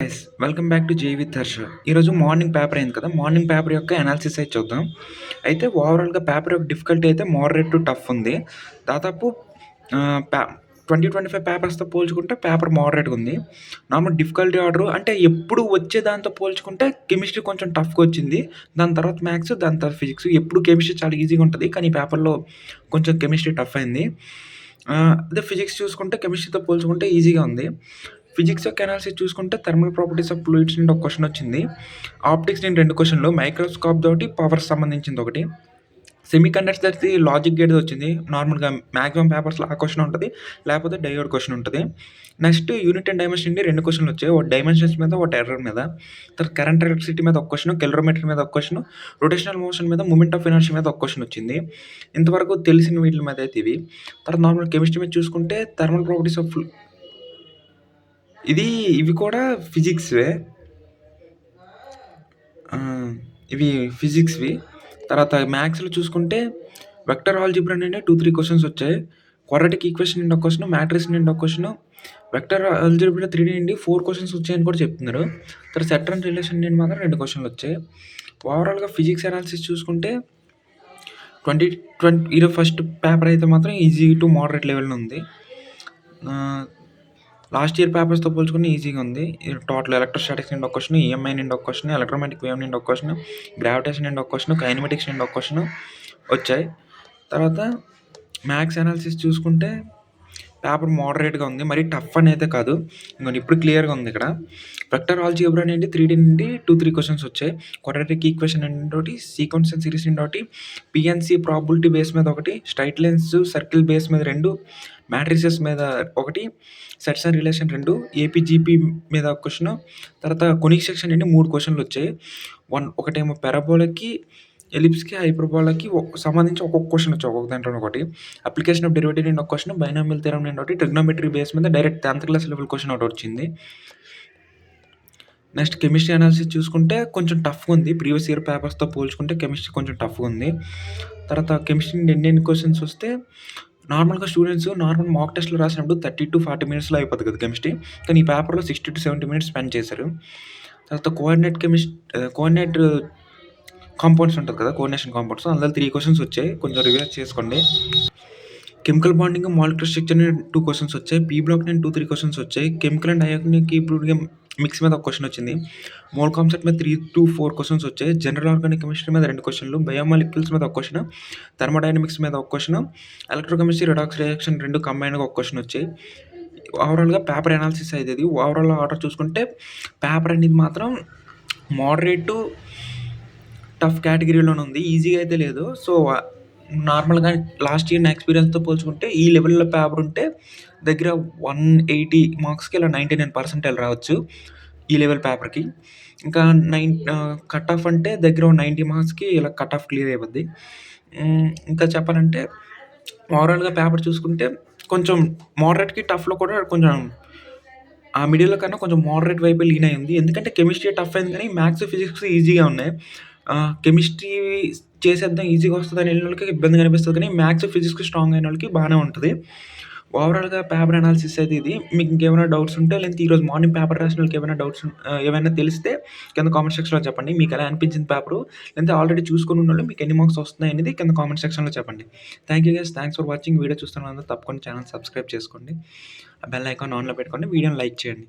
Guys welcome back to J with Harsha. ఈరోజు morning paper అయింది కదా, మార్నింగ్ పేపర్ యొక్క అనాలిసిస్ అయితే చూద్దాం. అయితే ఓవరాల్గా పేపర్ యొక్క డిఫికల్టీ అయితే మోడరేట్ టు టఫ్ ఉంది. దాదాపు ఆ, పే 2025 పేపర్స్తో పోల్చుకుంటే పేపర్ మోడరేట్గా ఉంది. నార్మల్ డిఫికల్టీ ఆర్డర్ అంటే ఎప్పుడు వచ్చే దాంతో పోల్చుకుంటే కెమిస్ట్రీ కొంచెం టఫ్గా వచ్చింది. దాని తర్వాత మ్యాథ్స్, దాని తర్వాత ఫిజిక్స్. ఎప్పుడు కెమిస్ట్రీ చాలా ఈజీగా ఉంటుంది, కానీ ఈ పేపర్లో కొంచెం కెమిస్ట్రీ టఫ్ అయింది. అదే ఫిజిక్స్ చూసుకుంటే కెమిస్ట్రీతో పోల్చుకుంటే ఈజీగా ఉంది. ఫిజిక్స్ యొక్క అనాలిసిస్ చూసుకుంటే థర్మల్ ప్రాపర్టీస్ ఆఫ్ ఫ్లూయిడ్స్ నుండి ఒక క్వశ్చన్ వచ్చింది. ఆప్టిక్స్ నుండి 2 క్వశ్చన్లు, మైక్రోస్కోప్ తోటి పవర్ సంబంధించింది ఒకటి, సెమీ కండక్టర్స్‌ది లాజిక్ గేట్‌ది వచ్చింది. నార్మల్‌గా మాక్సిమం పేపర్స్‌లో ఆ క్వశ్చన్ ఉంటది. లేకపోతే డయోడ్ క్వశ్చన్ ఉంటది. నెక్స్ట్ యూనిట్ అండ్ డైమెన్షన్ నుండి 2 క్వశ్చన్లు వచ్చాయి. ఒకటి డైమెన్షన్స్ మీద, ఒకటి ఎర్రర్ మీద. తర్వాత కరెంట్ ఎలక్ట్రిసిటీ మీద ఒక క్వశ్చన్, కెలరోమీటర్ మీద ఒక క్వశ్చన్, రొటేషనల్ మోషన్ మీద, మూమెంట్ ఆఫ్ ఇనర్షియా మీద ఒక క్వశ్చన్ వచ్చింది. ఇంతవరకు తెలిసిన వీటి మీద అయితే ఇవి. తర్వాత నార్మల్ కెమిస్ట్రీ మీద చూసుకుంటే థర్మల్ ప్రాపర్టీస్ ఆఫ్ ఇది ఇవి కూడా ఫిజిక్స్‌వే. ఇవి ఫిజిక్స్‌వి. తర్వాత మ్యాథ్స్‌లో చూసుకుంటే వెక్టర్ ఆల్జీబ్రా నుండి 2, 3 క్వెషన్స్ వచ్చాయి. క్వాడ్రాటిక్ ఈక్వేషన్ నుండి ఒక క్వెషన్, మ్యాట్రిక్స్ నుండి ఒక క్వెషన్, వెక్టర్ ఆల్జీబ్రా 3 నుండి 4 క్వెషన్స్ వచ్చాయని కూడా చెప్తున్నారు. తర్వాత సెట్ అండ్ రిలేషన్ నుండి మాత్రం 2 క్వెషన్లు వచ్చాయి. ఓవరాల్‌గా ఫిజిక్స్ అనాలిసిస్ చూసుకుంటే 2020 ఈరోజు ఫస్ట్ పేపర్ అయితే మాత్రం ఈజీ టు మోడరేట్ లెవెల్‌లో ఉంది. లాస్ట్ ఇయర్ పేపర్స్‌తో పోల్చుకుంటే ఈజీగా ఉంది. టోటల్ ఎలక్ట్రోస్టాటిక్స్ నుండి ఒక క్వెషన్, ఈఎంఐ నుండి ఒక క్వెషన్, ఎలక్ట్రోమాగ్నెటిక్ వేవ్ నుండి ఒక క్వెషన్, గ్రావిటేషన్ నుండి ఒక క్వెషన్, కైనమాటిక్స్ నుండి ఒక క్వెషన్ వచ్చాయి. తర్వాత మ్యాథ్స్ అనాలిసిస్ చూసుకుంటే పేపర్ మోడరేట్‌గా ఉంది. మరీ టఫ్ అని అయితే కాదు. ఇంగోండి ఇప్పుడు క్లియర్‌గా ఉంది ఇక్కడ. వెక్టర్ ఆల్జీబ్రా నుండి 3D నుండి 2, 3 క్వెషన్స్ వచ్చాయి. క్వాడ్రాటిక్ ఈక్వేషన్ నుండి ఒకటి, సీక్వెన్స్ అండ్ సిరీస్ నుండి ఒకటి, పీఎన్సీ ప్రాబబిలిటీ బేస్ మీద ఒకటి, స్ట్రెయిట్ లైన్స్ సర్కిల్ బేస్ మీద 2, మ్యాట్రిసెస్ మీద ఒకటి, సెట్స్ అండ్ రిలేషన్ 2, ఏపీజీపీ మీద ఒక క్వెషన్, తర్వాత కొనిక్ సెక్షన్ నుండి 3 క్వెషన్లు వచ్చాయి. ఒకటేమో పారాబోలాకి, ఎలిప్స్‌కి, హైపర్బోలాకి సంబంధించి ఒక్కొక్క క్వెషన్ వచ్చాయి. ఒక్కొక్క దాంట్లో ఒకటి. అప్లికేషన్ ఆఫ్ డెరివేటివ్ నుండి ఒక క్వెషన్, బైనామియల్ థియరమ్ నుండి ఒకటి, ట్రిగ్నోమెట్రీ బేస్ మీద direct 10th class level question ఒకటి వచ్చింది. నెక్స్ట్ కెమిస్ట్రీ అనాలిసిస్ చూసుకుంటే కొంచెం టఫ్‌గా ఉంది. ప్రీవియస్ ఇయర్ పేపర్స్‌తో పోల్చుకుంటే కెమిస్ట్రీ కొంచెం టఫ్‌గా ఉంది. తర్వాత కెమిస్ట్రీ నుండి ఎన్ని క్వెషన్స్ వస్తే నార్మల్‌గా స్టూడెంట్స్ నార్మల్ మాక్ టెస్ట్‌లు రాసినప్పుడు 30-40 మినిట్స్‌లో అయిపోద్ది కదా కెమిస్ట్రీ. కానీ ఈ పేపర్‌లో 60-70 మినిట్స్ స్పెండ్ చేశారు. తర్వాత కోఆర్డినేట్ కాంపౌండ్స్ ఉంటది కదా! కోఆర్డినేషన్ కాంపౌండ్స్ అందులో 3 క్వెషన్స్ వచ్చాయి. కొంచెం రివైజ్ చేసుకోండి. కెమికల్ బాండింగ్, మాలిక్యులర్ స్ట్రక్చర్ నుండి 2 క్వెషన్స్ వచ్చాయి. పీ బ్లాక్ నుండి 2, 3 క్వెషన్స్ వచ్చాయి. Chemical and ionic equilibrium mix మీద ఒక క్వెషన్ వచ్చింది. మోల్ కాన్సెప్ట్ మీద 3-4 క్వెషన్స్ వచ్చాయి. జనరల్ ఆర్గానిక్ కెమిస్ట్రీ మీద 2 క్వెషన్లు, బయోమాలిక్యూల్స్ మీద ఒక క్వెషన్, థర్మోడైనమిక్స్ మీద ఒక క్వెషన్, ఎలక్ట్రోకెమిస్ట్రీ, రిడాక్స్ రియాక్షన్ 2 కంబైన్డ్‌గా ఒక క్వెషన్ వచ్చాయి. ఓవరాల్‌గా పేపర్ అనాలిసిస్ అయితే ఇది. ఓవరాల్ ఆర్డర్ చూసుకుంటే పేపర్ అనేది మాత్రం మోడరేట్ టు టఫ్ కేటగిరీలోనే ఉంది. ఈజీగా అయితే లేదు. సో, నార్మల్‌గా లాస్ట్ ఇయర్ నా ఎక్స్‌పీరియన్స్‌తో పోల్చుకుంటే ఈ లెవెల్‌లో పేపర్ ఉంటే దగ్గర 180 మార్క్స్‌కి ఇలా 99 పర్సెంటైల్ రావచ్చు ఈ లెవెల్ పేపర్‌కి. ఇంకా కట్ ఆఫ్ అంటే దగ్గర 90 మార్క్స్‌కి ఇలా కట్ ఆఫ్ క్లియర్ అయిపోద్ది. ఇంకా చెప్పాలంటే ఓవరాల్‌గా పేపర్ చూసుకుంటే కొంచెం మోడరేట్‌కి, టఫ్‌లో కూడా కొంచెం ఆ మిడిల్‌లో కన్నా కొంచెం మోడరేట్ వైపే లీన్ అయింది. ఎందుకంటే కెమిస్ట్రీ టఫ్ అయింది కానీ మ్యాథ్స్, ఫిజిక్స్ ఈజీగా ఉన్నాయి. కెమిస్ట్రీ చేసేద్దాం ఈజీగా వస్తదని ఎళ్ళినోళ్ళకి ఇబ్బందిగా అనిపిస్తది కానీ మ్యాథ్స్, ఫిజిక్స్ స్ట్రాంగ్ అయినోళ్ళకి బానే ఉంటది. ఓవరాల్‌గా పేపర్ అనాలిసిస్ అయితే ఇది. మీకు ఇంకేమైనా డౌట్స్ ఉంటే లేదంటే ఈరోజు మార్నింగ్ పేపర్ రాసినోళ్ళకి ఏమైనా డౌట్స్ ఏమైనా తెలిస్తే కింద కామెంట్ సెక్షన్‌లో చెప్పండి. మీకు ఎలా అనిపించింది పేపరు? లేదంటే ఆల్రెడీ చూసుకొని ఉన్నోళ్ళు మీకు ఎన్ని మార్క్స్ వస్తున్నాయి అనేది కింద కామెంట్ సెక్షన్‌లో చెప్పండి. Thank you guys. Thanks for watching. Video చూస్తున్న వాళ్ళందరూ తప్పకుండా ఛానెల్ సబ్స్క్రైబ్ చేసుకోండి. ఆ బెల్ ఐకాన్ ఆన్‌లో పెట్టుకోండి. వీడియోని లైక్ చేయండి.